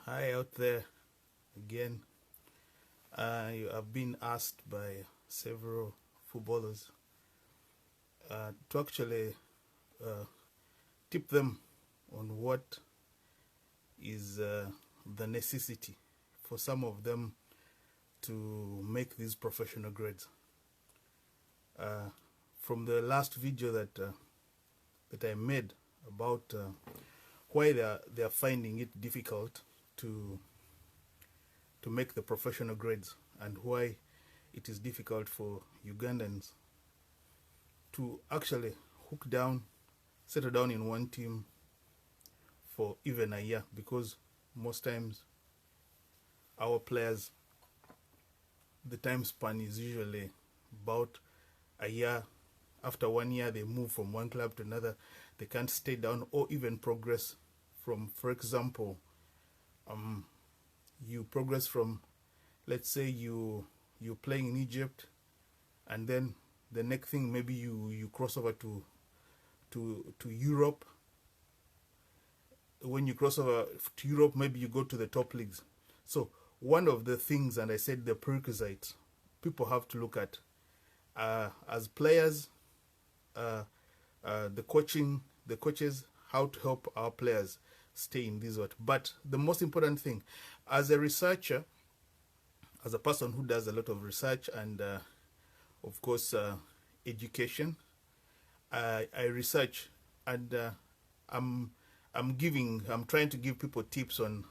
Hi out there again. You have been asked by several footballers to actually uh, tip them on what is the necessity for some of them to make these professional grades. Uh, from the last video that I made about why they are finding it difficult to make the professional grades and why it is difficult for Ugandans to actually settle down in one team for even a year, because most times our players, the time span is usually about a year. After 1 year, they move from one club to another. They can't stay down or even progress from, for example, you progress from, let's say you're playing in Egypt, and then the next thing maybe you cross over to Europe. When you cross over to Europe, maybe you go to the top leagues. So one of the things, and I said the prerequisites, people have to look at as players, the coaches, how to help our players stay in this world. But the most important thing, as a researcher, as a person who does a lot of research and, of course, education, I research, and I'm I'm trying to give people tips on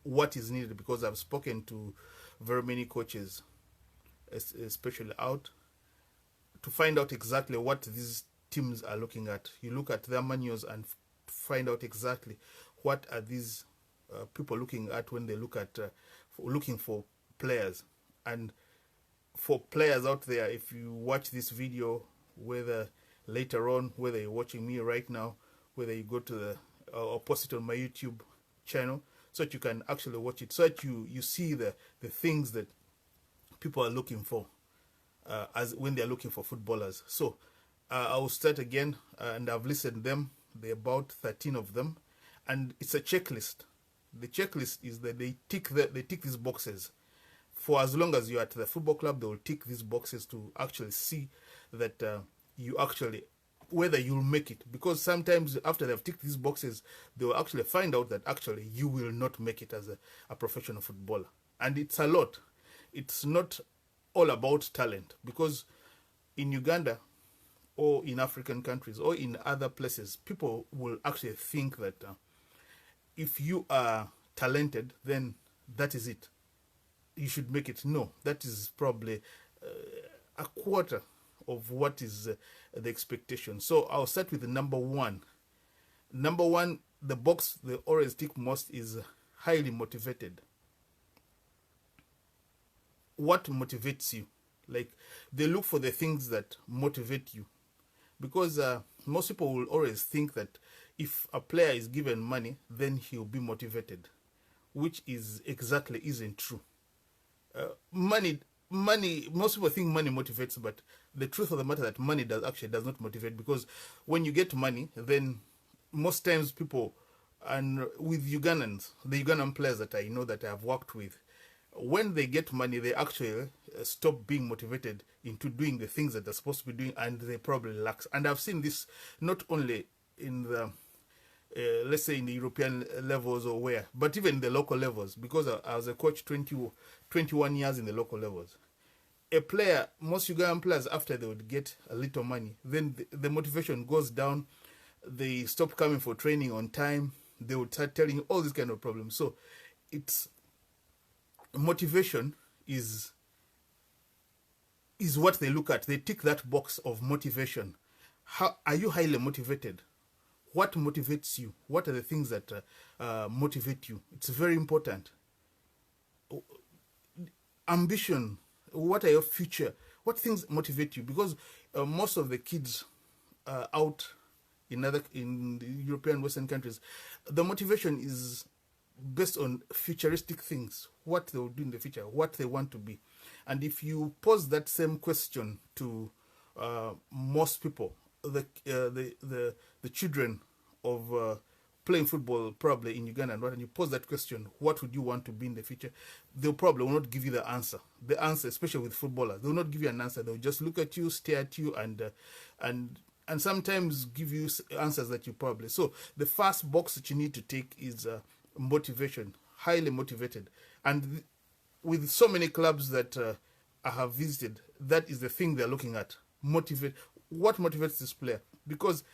what is needed, because I've spoken to very many coaches, especially out, to find out exactly what these teams are looking at. You look at their manuals and find out exactly what are these people looking at when they look at looking for players. And for players out there, if you watch this video, whether later on, whether you're watching me right now, whether you go to the or post it on my YouTube channel, so that you can actually watch it, so that you see the things that people are looking for as when they're looking for footballers. So I will start again, and I've listed them. There are about 13 of them, and it's a checklist. The checklist is that they tick these boxes. For as long as you're at the football club, they will tick these boxes to actually see that you actually, whether you'll make it. Because sometimes after they've ticked these boxes, they will actually find out that actually you will not make it as a professional footballer. And it's a lot. It's not all about talent, because in Uganda or in African countries or in other places, people will actually think that if you are talented, then that is it. You should make it. No, that is probably a quarter of what is the expectation. So I'll start with the number one. Number one, the box they always tick most is highly motivated. What motivates you? Like, they look for the things that motivate you, because most people will always think that if a player is given money, then he'll be motivated, which is exactly isn't true. Money, most people think money motivates, but the truth of the matter that money does not motivate, because when you get money, then most times people, and with Ugandans, the Ugandan players that I know that I have worked with, when they get money, they actually stop being motivated into doing the things that they're supposed to be doing, and they probably lax. And I've seen this not only in the let's say in the European levels or where, but even the local levels, because I was a coach 21 years in the local levels. A player, most Ugandan players, after they would get a little money, then the motivation goes down. They stop coming for training on time. They would start telling you all these kind of problems. So it's motivation is what they look at. They tick that box of motivation. How are you highly motivated? What motivates you? What are the things that motivate you? It's very important. Ambition. What are your future? What things motivate you? Because most of the kids out in the European Western countries, the motivation is based on futuristic things, what they will do in the future, what they want to be. And if you pose that same question to most people, the children of playing football probably in Uganda and you pose that question, what would you want to be in the future? They'll probably will not give you the answer. The answer, especially with footballers, they'll not give you an answer. They'll just look at you, stare at you, and sometimes give you answers that you probably. So the first box that you need to take is motivation, highly motivated. And with so many clubs that I have visited, that is the thing they're looking at. Motivate. What motivates this player? Because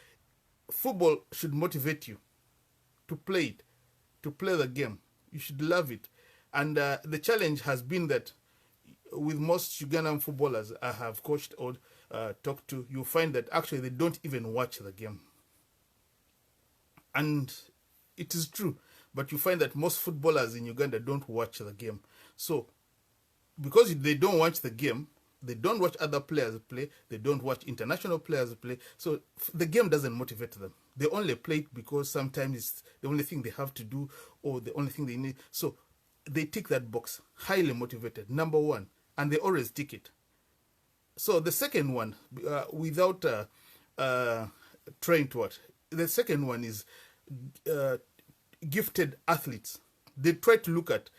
football should motivate you to play it, to play the game. You should love it. And the challenge has been that with most Ugandan footballers I have coached or talked to, you find that actually they don't even watch the game. And it is true, but you find that most footballers in Uganda don't watch the game. So, because they don't watch the game, they don't watch other players play, they don't watch international players play, so the game doesn't motivate them. They only play it because sometimes it's the only thing they have to do or the only thing they need. So they tick that box, highly motivated, number one, and they always tick it. So the second one, without trying to what? The second one is gifted athletes. They try to look at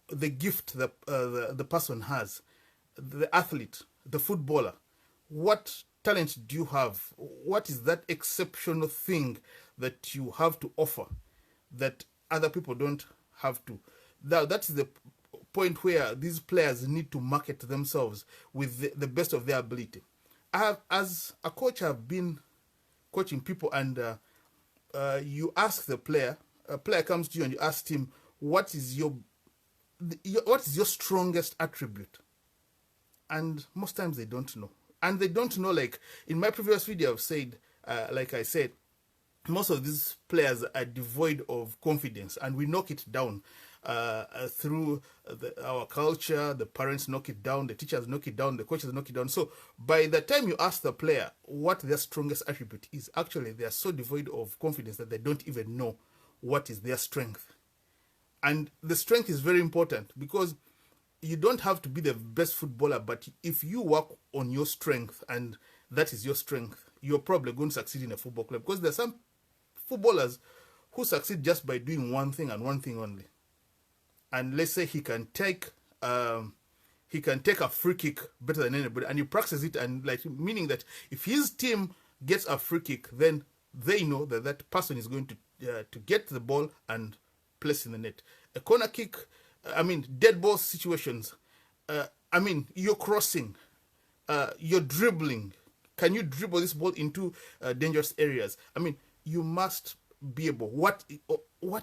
the gift that the person has, the athlete, the footballer. What talent do you have? What is that exceptional thing that you have to offer that other people don't have to? Now, that's the point where these players need to market themselves with the best of their ability. I have, as a coach, I've been coaching people, and you ask the player. A player comes to you and you ask him, what is your strongest attribute? And most times they don't know. And they don't know, like in my previous video, I've said, like I said, most of these players are devoid of confidence, and we knock it down through our culture. The parents knock it down, the teachers knock it down, the coaches knock it down. So by the time you ask the player what their strongest attribute is, actually they are so devoid of confidence that they don't even know what is their strength. And the strength is very important, because you don't have to be the best footballer, but if you work on your strength and that is your strength, you're probably going to succeed in a football club. Because there's some footballers who succeed just by doing one thing and one thing only. And let's say he can take a free kick better than anybody, and he practices it, and like meaning that if his team gets a free kick, then they know that that person is going to get the ball and place in the net. A corner kick, dead ball situations. You're crossing, you're dribbling. Can you dribble this ball into dangerous areas? You must be able. What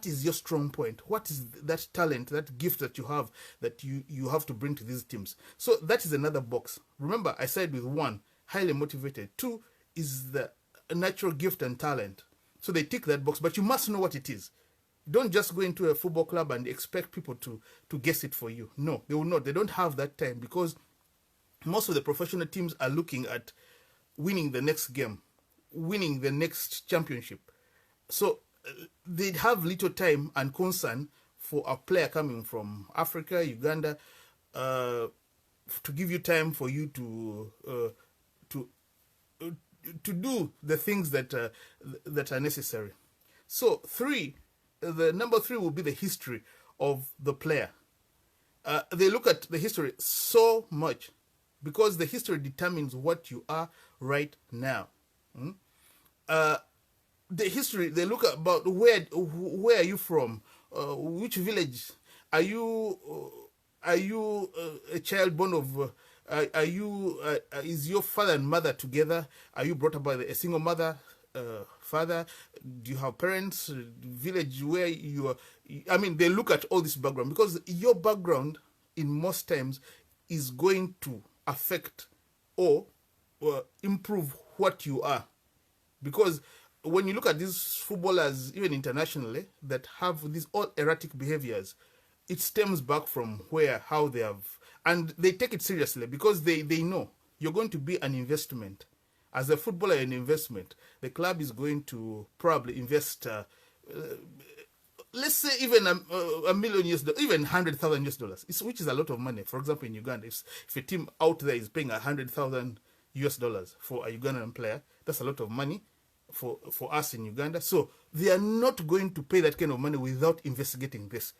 is your strong point? What is that talent, that gift that you have that you have to bring to these teams? So that is another box. Remember, I said with one, highly motivated. Two is the natural gift and talent. So they tick that box, but you must know what it is. Don't just go into a football club and expect people to guess it for you. No, they will not. They don't have that time, because most of the professional teams are looking at winning the next game, winning the next championship. So they have little time and concern for a player coming from Africa, Uganda, to give you time for you to do the things that are necessary. So the number three will be the history of the player. They look at the history so much, because the history determines what you are right now. The history, they look about where are you from, which village are you a child born of, is your father and mother together? Are you brought up by a single mother, father? Do you have parents? Village where you are? They look at all this background, because your background in most times is going to affect or improve what you are. Because when you look at these footballers, even internationally, that have these all erratic behaviors, it stems back from how they have, and they take it seriously, because they know you're going to be an investment. As a footballer, an investment. The club is going to probably invest, let's say even $1 million, even $100,000, which is a lot of money. For example, in Uganda, if a team out there is paying $100,000 for a Ugandan player, that's a lot of money for us in Uganda. So they are not going to pay that kind of money without investigating this.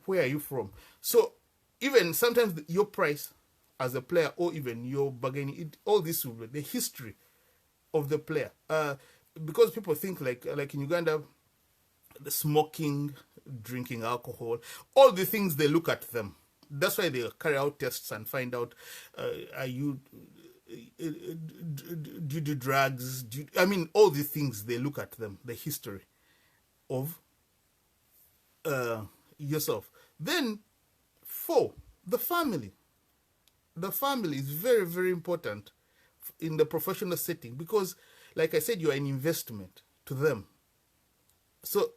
Where are you from? So even sometimes your price as a player, or even your bargaining, all this will be the history of the player. Because people think like in Uganda, the smoking, drinking alcohol, all the things, they look at them. That's why they carry out tests and find out, are you, do you do drugs? I mean, all the things, they look at them, the history of yourself. Then, 4, the family. The family is very, very important in the professional setting because, like I said, you are an investment to them. So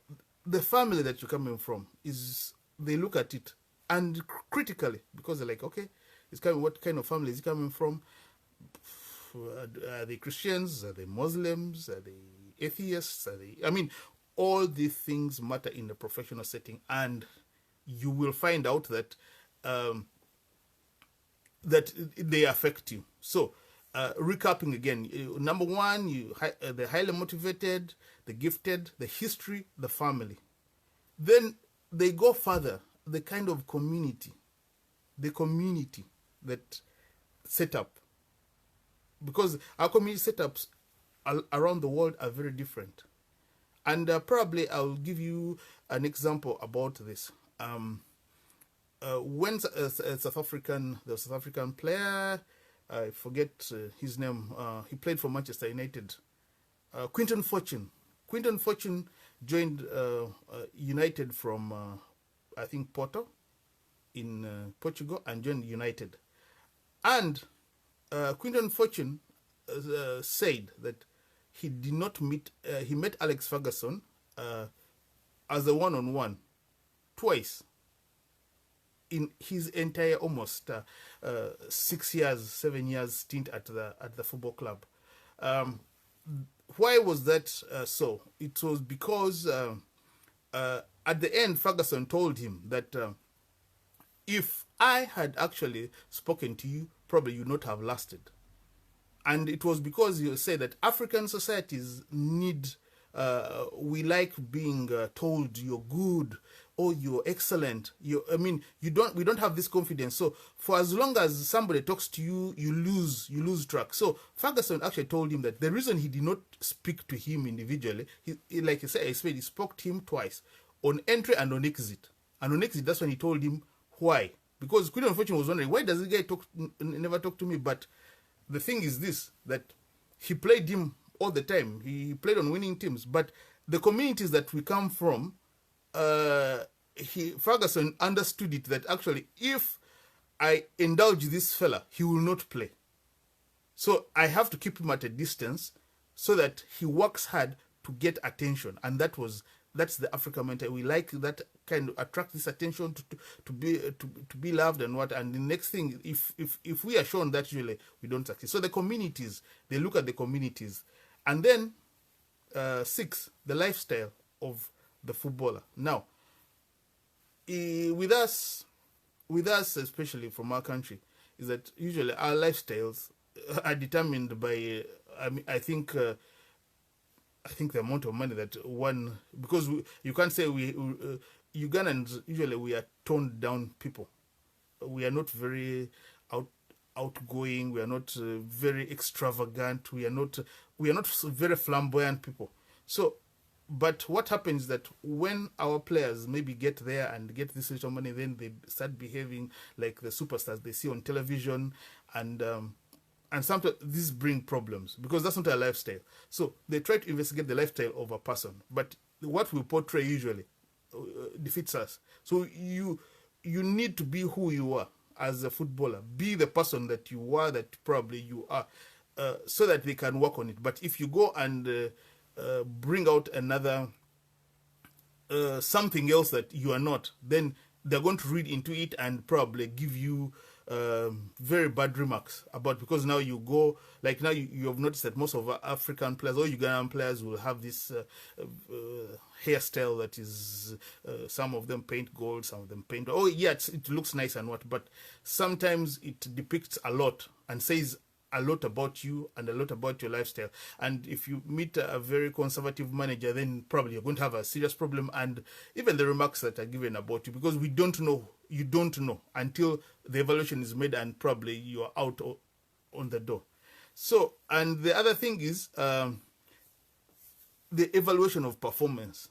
the family that you're coming from is, they look at it and critically, because they're like, okay, it's coming. What kind of family is he coming from? Are they Christians? Are they Muslims? Are they atheists? Are they? I mean, all these things matter in the professional setting, and you will find out that that they affect you. So, recapping again, number 1, the highly motivated, the gifted, the history, the family. Then they go further, the kind of community, the community that set up. Because our community setups around the world are very different. And probably I'll give you an example about this. When the South African player, I forget his name, he played for Manchester United, Quinton Fortune. Quinton Fortune joined United from, I think, Porto in Portugal, and joined United. And Quinton Fortune said that he did not meet, he met Alex Ferguson as a one-on-one twice in his entire almost 6 years, 7 years stint at the football club. Why was that so? It was because at the end, Ferguson told him that if I had actually spoken to you, probably you would not have lasted. And it was because you say that African societies need, we like being told you're good or you're excellent. We don't have this confidence. So for as long as somebody talks to you, you lose track. So Ferguson actually told him that the reason he did not speak to him individually, like he said, he spoke to him twice, on entry and on exit. And on exit, that's when he told him why. Because Quinton Fortune was wondering, why does this guy never talk to me? But the thing is this, that he played him all the time. He played on winning teams. But the communities that we come from, Ferguson understood it, that actually if I indulge this fella, he will not play. So I have to keep him at a distance so that he works hard to get attention. And that's the African mentality. We like that kind of attract this attention to be loved and what. And the next thing, if we are shown that, usually we don't succeed. So the communities, they look at the communities, and then 6, the lifestyle of the footballer. Now, with us, especially from our country, is that usually our lifestyles are determined by. I think the amount of money that one, because you can't say Ugandans, usually we are toned down people. We are not very outgoing. We are not very extravagant. We are not very flamboyant people. So, but what happens is that when our players maybe get there and get this little money, then they start behaving like the superstars they see on television, and sometimes these bring problems because that's not a lifestyle. So they try to investigate the lifestyle of a person, but what we portray usually defeats us. So you need to be who you are as a footballer. Be the person that you are, that probably you are, so that they can work on it. But if you go and bring out another something else that you are not, then they're going to read into it and probably give you very bad remarks about, because now you go, like now you have noticed that most of our African players or Ugandan players will have this hairstyle that is, some of them paint gold, some of them paint, it looks nice and what, but sometimes it depicts a lot and says a lot about you and a lot about your lifestyle. And if you meet a very conservative manager, then probably you're going to have a serious problem. And even the remarks that are given about you, because we don't know, you don't know until the evaluation is made and probably you are out on the door. So, and the other thing is the evaluation of performance.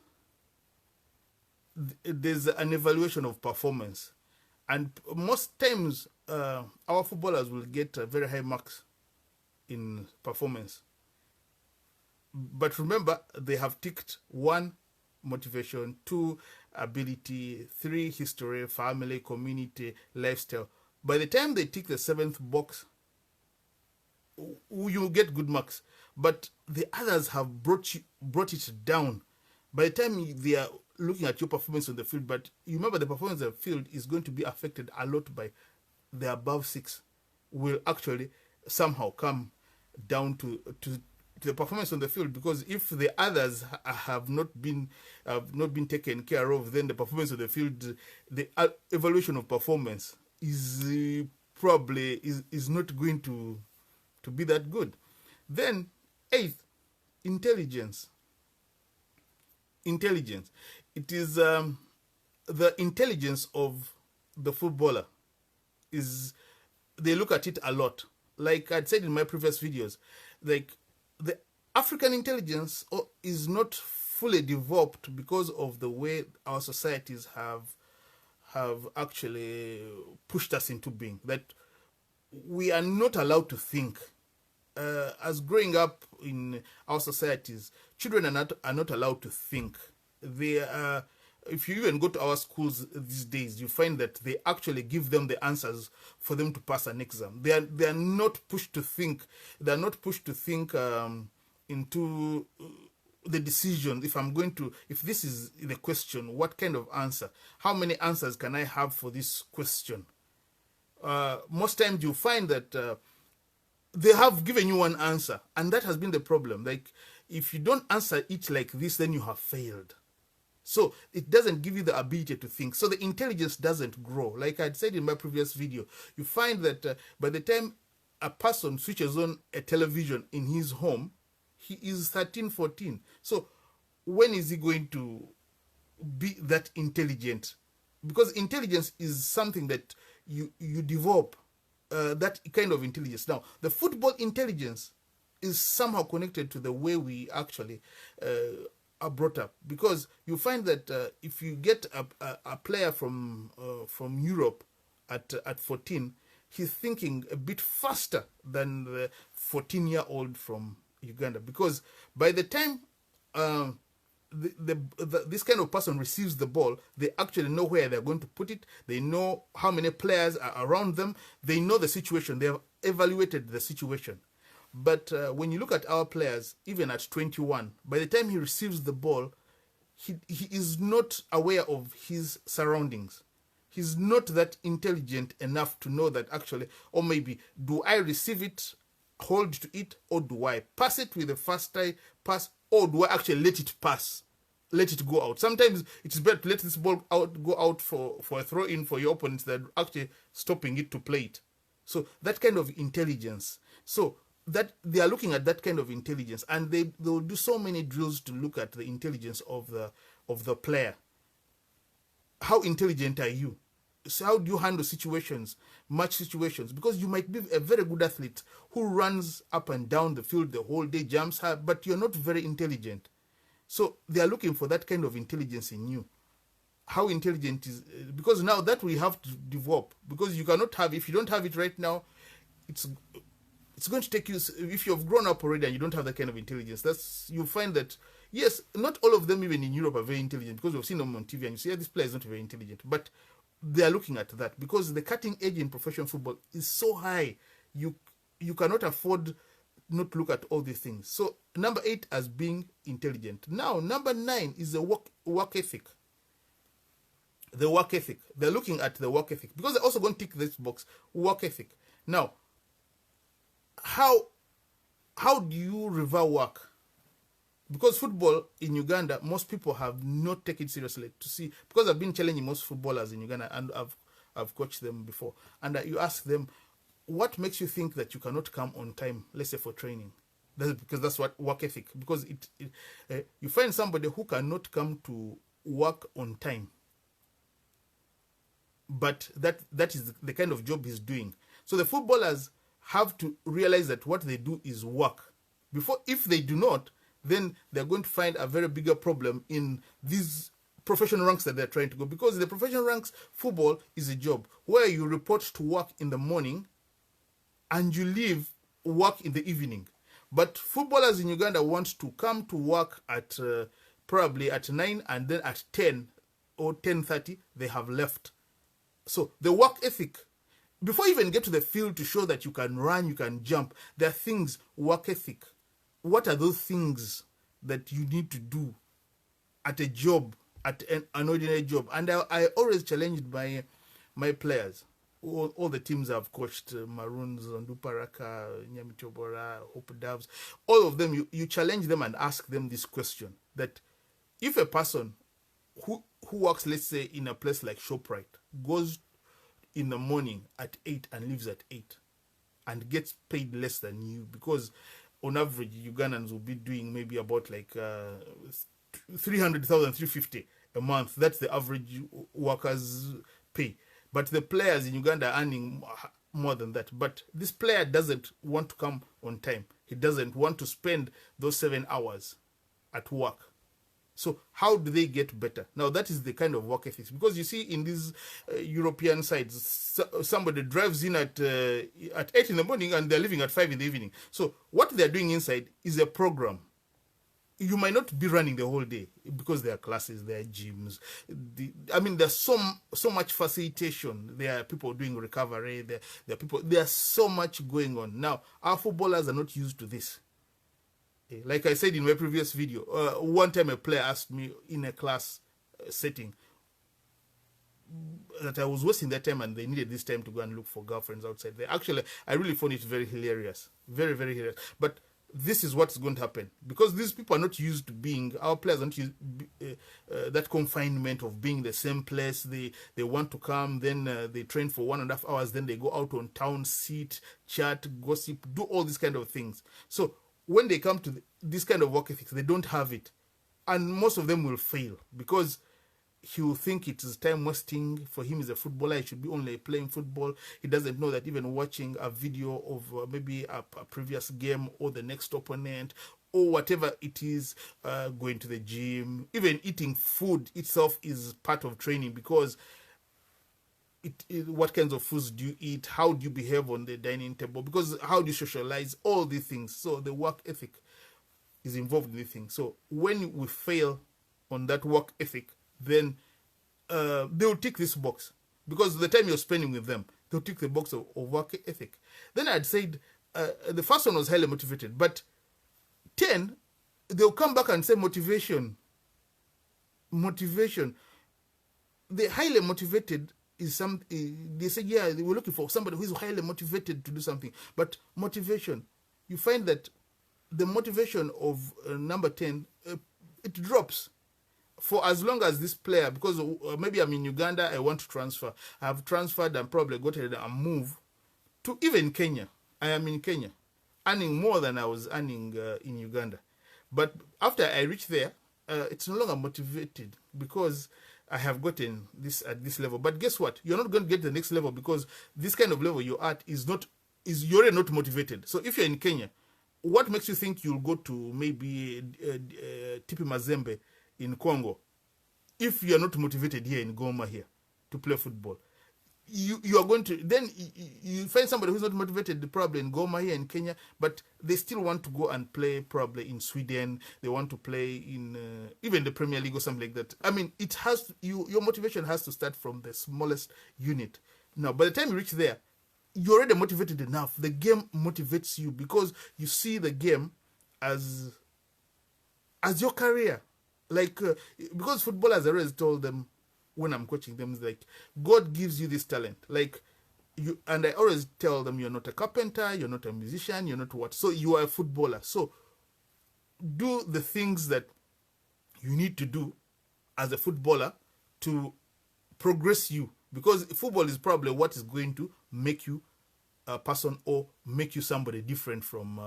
There's an evaluation of performance. And most times, our footballers will get very high marks in performance. But remember, they have ticked 1, motivation, 2, ability, 3, history, family, community, lifestyle. By the time they tick the 7th box, you get good marks. But the others have brought it down. By the time they are looking at your performance on the field, but you remember the performance on the field is going to be affected a lot by the above 6, will actually somehow come down to the performance on the field, because if the others have not been taken care of, then the performance on the field, the evaluation of performance is probably is not going to be that good. Then 8th, intelligence. It is the intelligence of the footballer. They look at it a lot. Like I'd said in my previous videos, like the African intelligence is not fully developed because of the way our societies have actually pushed us into being. That we are not allowed to think. As growing up in our societies, children are not allowed to think. If you even go to our schools these days, you find that they actually give them the answers for them to pass an exam. They are not pushed to think. They are not pushed to think into the decision. If this is the question, what kind of answer? How many answers can I have for this question? Most times you find that they have given you one answer, and that has been the problem. Like, if you don't answer it like this, then you have failed. So it doesn't give you the ability to think. So the intelligence doesn't grow. Like I'd said in my previous video, you find that by the time a person switches on a television in his home, he is 13, 14. So when is he going to be that intelligent? Because intelligence is something that you develop, that kind of intelligence. Now, the football intelligence is somehow connected to the way we actually are brought up, because you find that if you get a player from Europe at 14, he's thinking a bit faster than the 14-year-old from Uganda, because by the time this kind of person receives the ball, they actually know where they're going to put it. They know how many players are around them. They know the situation. They have evaluated the situation. But when you look at our players, even at 21, by the time he receives the ball, he is not aware of his surroundings. He's not that intelligent enough to know that actually, or maybe, do I receive it, hold to it, or do I pass it with a fast pass, or do I actually let it pass, let it go out? Sometimes it's better to let this ball go out for a throw-in for your opponents than actually stopping it to play it. So that kind of intelligence. So that they are looking at that kind of intelligence, and they will do so many drills to look at the intelligence of the player. How intelligent are you? So how do you handle situations, match situations? Because you might be a very good athlete who runs up and down the field the whole day, jumps hard, but you're not very intelligent. So they are looking for that kind of intelligence in you. How intelligent is, because now that we have to develop, because you cannot have, if you don't have it right now, it's going to take you, if you've grown up already and you don't have that kind of intelligence, you find that, yes, not all of them even in Europe are very intelligent, because we've seen them on TV and you see, yeah, this player is not very intelligent. But they are looking at that because the cutting edge in professional football is so high. You cannot afford not to look at all these things. So number 8 as being intelligent. Now, number 9 is the work ethic. The work ethic. They're looking at the work ethic because they're also going to tick this box, work ethic. Now, how do you revere work? Because football in Uganda, most people have not taken it seriously. To see, because I've been challenging most footballers in Uganda, and I've coached them before, and you ask them, what makes you think that you cannot come on time, let's say for training? Because that's what work ethic. Because you find somebody who cannot come to work on time, but that is the kind of job he's doing. So the footballers have to realize that what they do is work. If they do not, then they're going to find a very bigger problem in these professional ranks that they're trying to go. Because the professional ranks, football is a job where you report to work in the morning and you leave work in the evening. But footballers in Uganda want to come to work at probably at 9, and then at 10 or 10:30 they have left. So the work ethic, before you even get to the field to show that you can run, you can jump, there are things, work ethic. What are those things that you need to do at a job, at an ordinary job? And I always challenged my players. All the teams I've coached, Maroons, Nduparaka, Nyamitobora, Hope Doves, all of them, you challenge them and ask them this question, that if a person who works, let's say, in a place like ShopRite, goes in the morning at 8 and leaves at 8 and gets paid less than you, because on average, Ugandans will be doing maybe about like 300,000, 350 a month. That's the average workers' pay. But the players in Uganda are earning more than that. But this player doesn't want to come on time. He doesn't want to spend those 7 hours at work. So how do they get better? Now, that is the kind of work ethics. Because you see in these European sites, somebody drives in at 8 in the morning and they're leaving at 5 in the evening. So what they're doing inside is a program. You might not be running the whole day because there are classes, there are gyms. There's so much facilitation. There are people doing recovery. There's so much going on. Now, our footballers are not used to this. Like I said in my previous video, one time a player asked me in a class setting that I was wasting their time and they needed this time to go and look for girlfriends outside there. Actually, I really found it very hilarious. Very, very hilarious. But this is what's going to happen, because these people are not used to being, our players aren't used that confinement of being the same place. They want to come, then they train for 1.5 hours, then they go out on town, sit, chat, gossip, do all these kind of things. So when they come to this kind of work ethics, they don't have it, and most of them will fail, because he will think it is time wasting. For him, as a footballer, he should be only playing football. He doesn't know that even watching a video of maybe a previous game or the next opponent or whatever it is, going to the gym, even eating food itself is part of training, because what kinds of foods do you eat? How do you behave on the dining table? Because how do you socialize? All these things. So the work ethic is involved in these things. So when we fail on that work ethic, then they will tick this box, because the time you're spending with them, they'll tick the box of work ethic. Then I'd said the first one was highly motivated, but 10, they'll come back and say motivation. The highly motivated is something, they say, yeah, they were looking for somebody who is highly motivated to do something. But motivation, you find that the motivation of number 10, it drops. For as long as this player, because maybe I'm in Uganda, I want to transfer. I have transferred and probably got a move to even Kenya. I am in Kenya, earning more than I was earning in Uganda. But after I reach there, it's no longer motivated, because I have gotten this at this level. But guess what? You're not going to get the next level, because this kind of level you're at you're already not motivated. So if you're in Kenya, what makes you think you'll go to maybe Tipi Mazembe in Congo if you're not motivated here in Goma here to play football? You are going to, then you find somebody who's not motivated probably in Goma here in Kenya, but they still want to go and play probably in Sweden. They want to play in even the Premier League or something like that. It has to, your motivation has to start from the smallest unit. Now, by the time you reach there, you're already motivated enough. The game motivates you, because you see the game as your career. Like, because footballers, I always told them when I'm coaching them, is like, God gives you this talent. Like, and I always tell them, you're not a carpenter, you're not a musician, you're not what. So you are a footballer. So do the things that you need to do as a footballer to progress you. Because football is probably what is going to make you person or make you somebody different from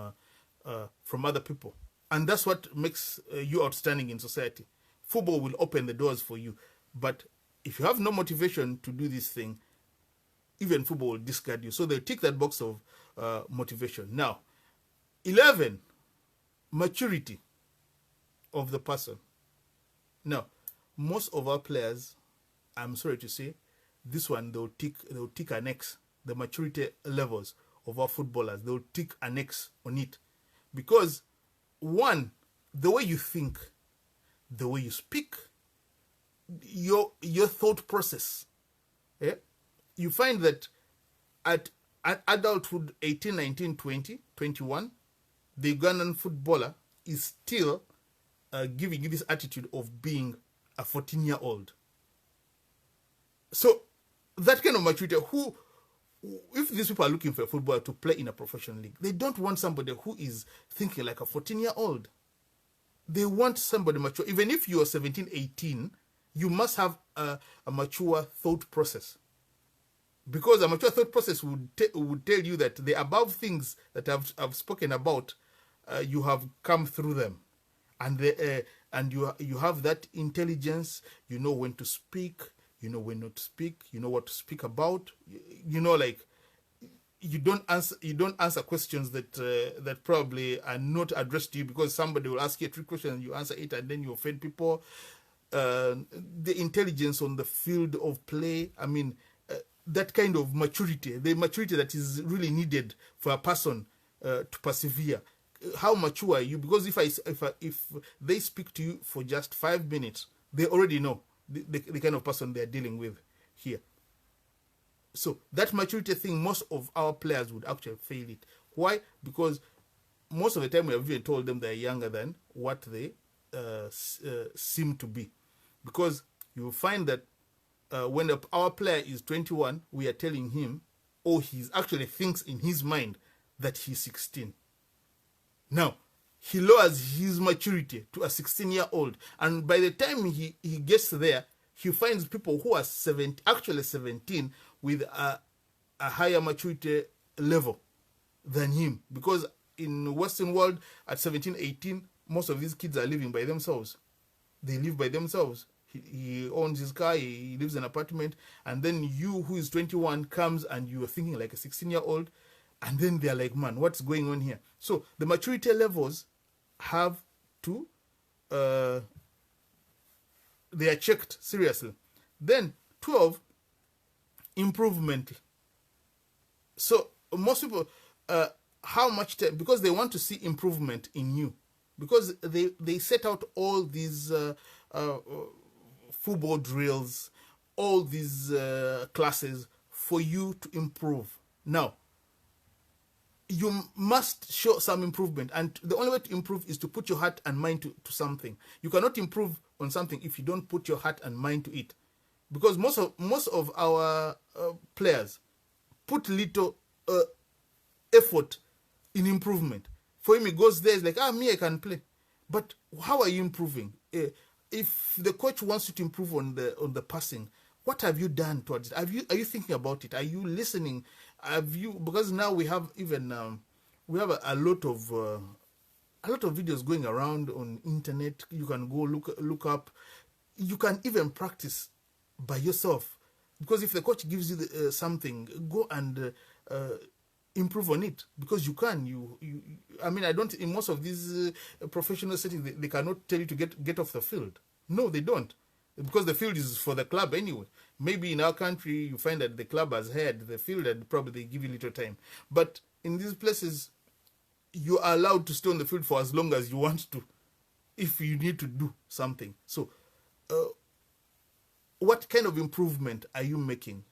other people. And that's what makes you outstanding in society. Football will open the doors for you. But if you have no motivation to do this thing, even football will discard you. So they tick that box of motivation. Now, 11, maturity of the person. Now, most of our players, I'm sorry to say, this one they'll tick an X. The maturity levels of our footballers, they'll tick an X on it. Because, one, the way you think, the way you speak, your thought process. Yeah? You find that at adulthood, 18, 19, 20, 21, the Ugandan footballer is still giving you this attitude of being a 14-year-old. So, that kind of maturity, if these people are looking for a footballer to play in a professional league, they don't want somebody who is thinking like a 14-year-old. They want somebody mature. Even if you're 17, 18, you must have a mature thought process. Because a mature thought process would tell you that the above things that I've spoken about, you have come through them. And you have that intelligence, you know when to speak, you know when not to speak, you know what to speak about, you know, like you don't answer questions that probably are not addressed to you, because somebody will ask you a trick question and you answer it and then you offend people. The intelligence on the field of play, I mean, that kind of maturity, the maturity that is really needed for a person to persevere. How mature are you? Because if they speak to you for just 5 minutes, they already know the kind of person they're dealing with here. So that maturity thing, most of our players would actually fail it. Why? Because most of the time we have even told them they're younger than what they seem to be. Because you will find that when our player is 21, we are telling him, or he actually thinks in his mind that he's 16. Now, he lowers his maturity to a 16-year-old. And by the time he gets there, he finds people who are 17 with a higher maturity level than him. Because in the Western world, at 17, 18, most of these kids are living by themselves. They live by themselves. He owns his car, he lives in an apartment, and then you, who is 21, comes and you are thinking like a 16-year-old, and then they're like, man, what's going on here? So the maturity levels have to, they are checked seriously. Then 12, improvement. So most people, how much time, because they want to see improvement in you, because they set out all these football drills, all these classes for you to improve. Now, you must show some improvement, and the only way to improve is to put your heart and mind to something. You cannot improve on something if you don't put your heart and mind to it, because most of our players put little effort in improvement. For him, he goes there, it's like, me, I can play. But how are you improving? If the coach wants you to improve on the passing, what have you done towards it? Are you thinking about it? Are you listening? Because now we have even we have a lot of videos going around on internet. You can go look up. You can even practice by yourself, because if the coach gives you something, go and improve on it, because you can. I mean, I don't. In most of these professional settings, they cannot tell you to get off the field. No, they don't, because the field is for the club anyway. Maybe in our country, you find that the club has had the field and probably they give you little time. But in these places, you are allowed to stay on the field for as long as you want to, if you need to do something. So, what kind of improvement are you making?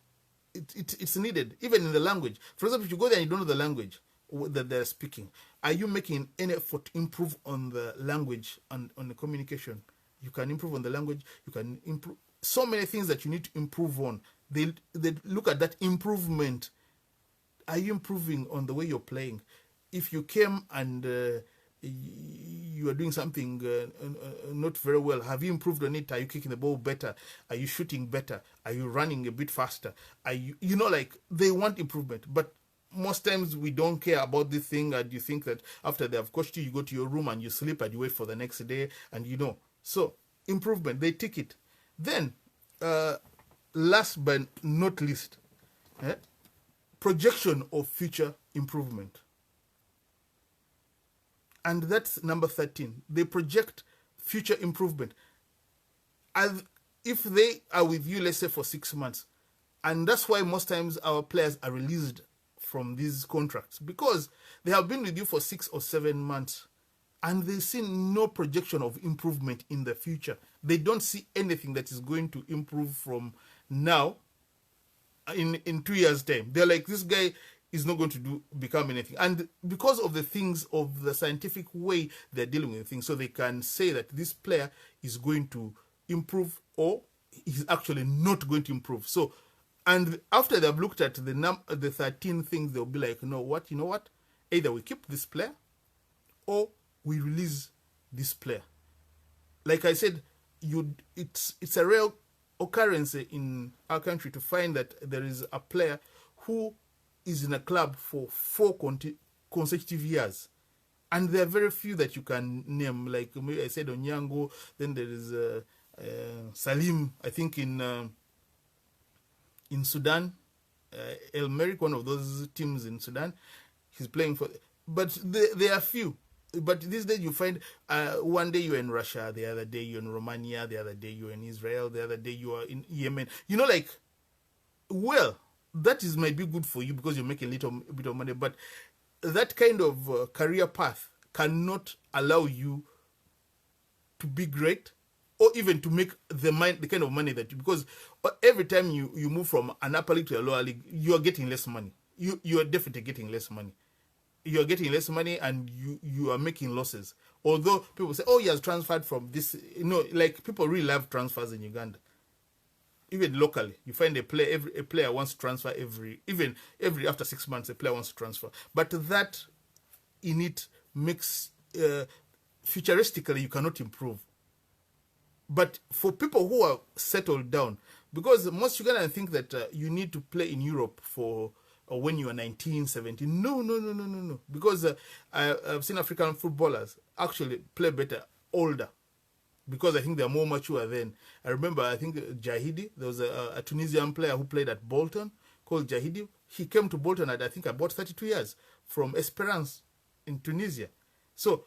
It's needed, even in the language. For example, if you go there and you don't know the language that they're speaking, are you making any effort to improve on the language and on the communication? You can improve on the language. You can improve so many things that you need to improve on. They look at that improvement. Are you improving on the way you're playing? If you came and you are doing something not very well, have you improved on it? Are you kicking the ball better? Are you shooting better? Are you running a bit faster? Are you, like, they want improvement. But most times we don't care about this thing, and you think that after they have coached you, you go to your room and you sleep and you wait for the next day, and So improvement, they tick it. Then, last but not least, projection of future improvement. And that's number 13. They project future improvement. As if they are with you, let's say, for 6 months. And that's why most times our players are released from these contracts, because they have been with you for 6 or 7 months and they see no projection of improvement in the future. They don't see anything that is going to improve from now in 2 years' time. They're like, this guy is not going to become anything. And because of the things of the scientific way they're dealing with things, so they can say that this player is going to improve or he's actually not going to improve. So, and after they've looked at the 13 things, they'll be like, you know what? Either we keep this player or we release this player. Like I said, it's a rare occurrence in our country to find that there is a player who is in a club for 4 consecutive years. And there are very few that you can name. Like I said, Onyango, then there is Salim, I think in Sudan, El Merrick, one of those teams in Sudan, he's playing for. But there are few. But these days you find one day you're in Russia, the other day you're in Romania, the other day you're in Israel, the other day you are in Yemen. Well, that might be good for you because you're making a little bit of money, but that kind of career path cannot allow you to be great or even to make the kind of money because every time you move from an upper league to a lower league, you are getting less money. You are definitely getting less money. You are getting less money and you are making losses. Although people say, oh, he has transferred from this. Like people really love transfers in Uganda. Even locally, you find a player wants to transfer every after 6 months, a player wants to transfer. But that in it makes futuristically you cannot improve. But for people who are settled down, because most Ugandans think that you need to play in Europe for when you are 19, 17. No. Because I've seen African footballers actually play better older. Because I think they're more mature then. I remember, I think Jahidi, there was a Tunisian player who played at Bolton called Jahidi. He came to Bolton at, I think, about 32 years from Esperance in Tunisia. So,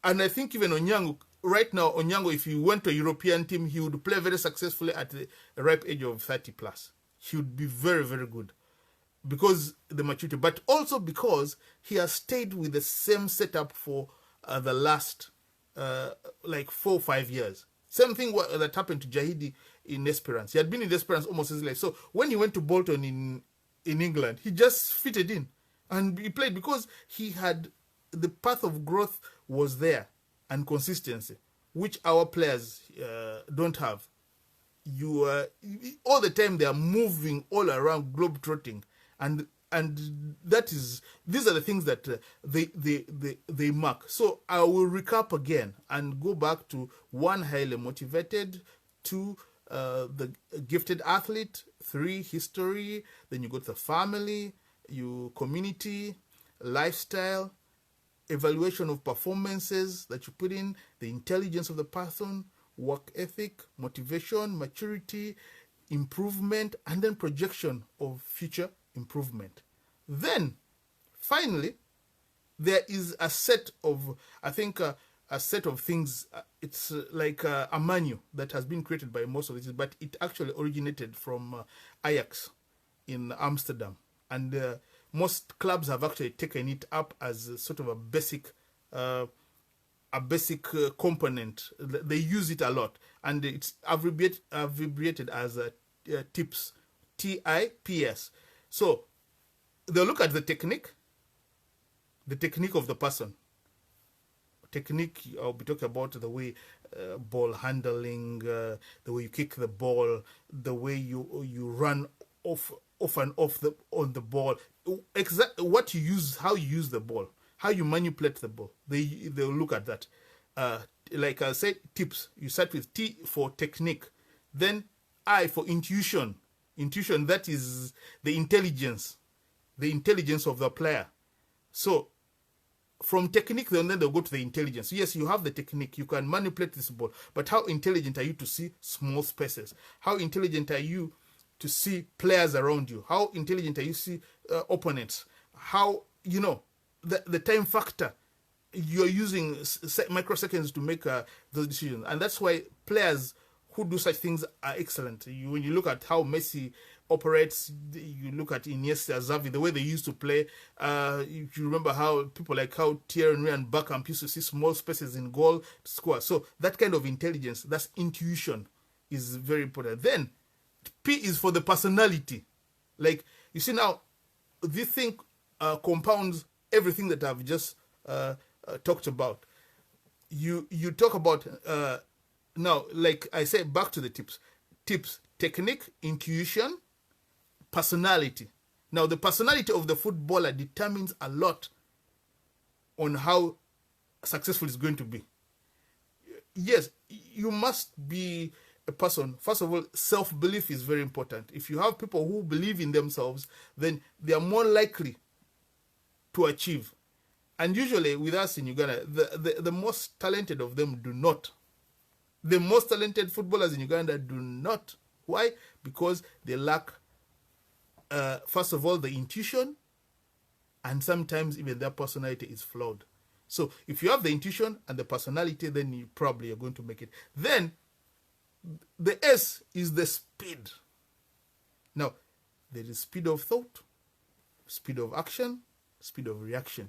and I think even Onyango, right now, if he went to a European team, he would play very successfully at the ripe age of 30 plus. He would be very, very good because the maturity, but also because he has stayed with the same setup for the last 4 or 5 years. Same thing that happened to Jahidi in Esperance. He had been in Esperance almost his life. So when he went to Bolton in England, he just fitted in and he played because he had the path of growth was there and consistency, which our players don't have. All the time they are moving all around, globe trotting, and these are the things that they mark. So I will recap again and go back to 1, highly motivated, 2, the gifted athlete, 3, history, then you go to the family, community, lifestyle, evaluation of performances that you put in, the intelligence of the person, work ethic, motivation, maturity, improvement, and then projection of future improvement. Then, finally, there is a set of, a set of things. It's like a manual that has been created by most of these, but it actually originated from Ajax in Amsterdam. And most clubs have actually taken it up as sort of a basic component. They use it a lot. And it's abbreviated as TIPS, TIPS. So, they'll look at the technique of the person. Technique, I'll be talking about the way ball handling, the way you kick the ball, the way you run off and on the ball. Exactly what you use, how you use the ball, how you manipulate the ball. They'll look at that. Like I said, tips. You start with T for technique, then I for intuition. Intuition, that is the intelligence the intelligence of the player. So from technique, then they'll go to the intelligence. Yes, you have the technique. You can manipulate this ball. But how intelligent are you to see small spaces? How intelligent are you to see players around you? How intelligent are you to see opponents? How, the time factor. You're using microseconds to make those decisions. And that's why players who do such things are excellent. When you look at how Messi operates, you look at Iniesta, Xavi, the way they used to play. You remember how people like how Thierry Henry and Beckham used to see small spaces in goal to score. So that kind of intelligence, that's intuition, is very important. Then P is for the personality. Like, you see now, this thing compounds everything that I've just talked about. You talk about now, like I said, back to the tips: technique, intuition, personality. Now, the personality of the footballer determines a lot on how successful it's going to be. Yes, you must be a person. First of all, self-belief is very important. If you have people who believe in themselves, then they are more likely to achieve. And usually with us in Uganda, the most talented of them do not. The most talented footballers in Uganda do not. Why? Because they lack, first of all, the intuition, and sometimes even their personality is flawed. So if you have the intuition and the personality, then you probably are going to make it. Then the S is the speed. Now, there is speed of thought, speed of action, speed of reaction.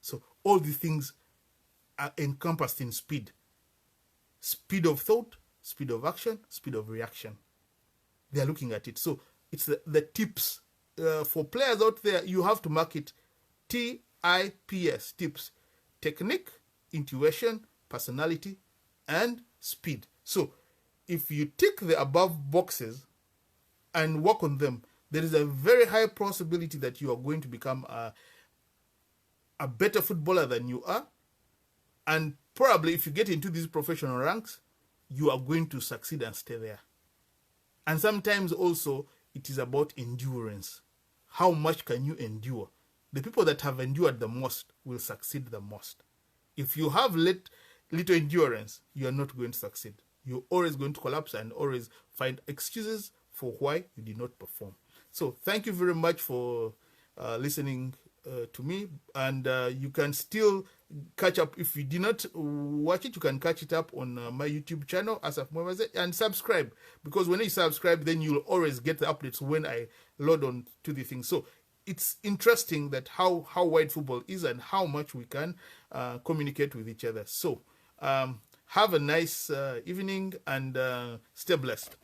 So all these things are encompassed in speed. Speed of thought, speed of action, speed of reaction. They are looking at it. So it's the tips. For players out there, you have to mark it TIPS, tips. Technique, intuition, personality, and speed. So if you tick the above boxes and work on them, there is a very high possibility that you are going to become a better footballer than you are. And probably if you get into these professional ranks, you are going to succeed and stay there. And sometimes also it is about endurance. How much can you endure? The people that have endured the most will succeed the most. If you have little endurance, you are not going to succeed. You're always going to collapse and always find excuses for why you did not perform. So thank you very much for listening to me. And you can still catch up. If you did not watch it, you can catch it up on my YouTube channel, Asaf Mwemaze, and subscribe. Because when you subscribe, then you'll always get the updates when I load on to the thing. So it's interesting that how wide football is and how much we can communicate with each other. So have a nice evening and stay blessed.